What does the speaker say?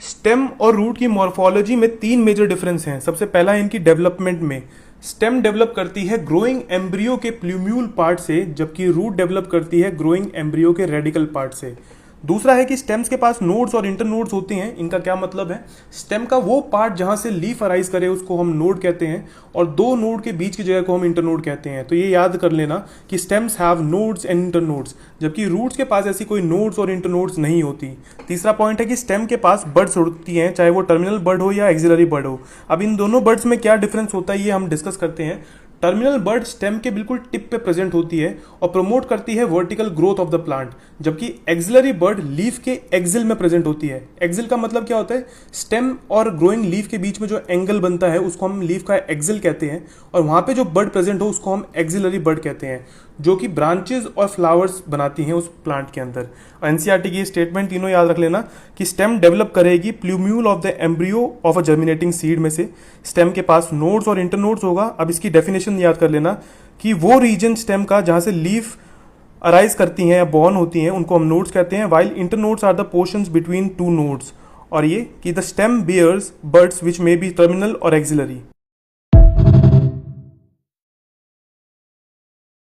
Stem और root की morphology में तीन मेजर डिफरेंस हैं। सबसे पहला है इनकी डेवलपमेंट में। स्टेम डेवलप करती है ग्रोइंग एम्ब्रियो के प्लूम्यूल पार्ट से, जबकि रूट डेवलप करती है ग्रोइंग एम्ब्रियो के रेडिकल पार्ट से। दूसरा है कि स्टेम्स के पास नोड्स और इंटरनोड्स होते हैं। इनका क्या मतलब है? स्टेम का वो पार्ट जहां से लीफ अराइज करे उसको हम नोड कहते हैं, और दो नोड के बीच की जगह को हम इंटरनोड कहते हैं। तो ये याद कर लेना कि stems have nodes and internodes, जबकि रूट्स के पास ऐसी कोई नोड्स और इंटरनोड्स नहीं होती। तीसरा पॉइंट है कि स्टेम के पास बड्स होती हैं, चाहे वो टर्मिनल बड हो या एक्सिलरी बड हो। अब इन दोनों बड्स में क्या डिफरेंस होता है ये हम डिस्कस करते हैं। टर्मिनल बड स्टेम के बिल्कुल टिप पे प्रेजेंट होती है और प्रमोट करती है vertical growth of the plant, जबकि एक्सिलरी बड लीफ के एक्सिल में प्रेजेंट होती है। एक्सिल का मतलब क्या होता है? स्टेम और ग्रोइंग लीफ के बीच में जो एंगल बनता है उसको हम लीफ का एक्सिल कहते हैं, और वहां पे जो बड प्रेजेंट हो उसको हम एक्सिलरी बड कहते हैं, जो कि ब्रांचेस और फ्लावर्स बनाती हैं उस प्लांट के अंदर। एनसीईआरटी की स्टेटमेंट तीनों याद रख लेना कि स्टेम डेवलप करेगी plumule of the embryo of a germinating seed में से। स्टेम के पास नोड्स और इंटरनोड्स होगा। अब इसकी डेफिनेशन याद कर लेना कि वो रीजन स्टेम का जहां से लीफ अराइज करती हैं या बॉर्न होती हैं उनको हम नोड्स कहते हैं, while internodes are the portions between two nodes. और ये कि the stem bears buds which may be terminal और एक्सिलरी।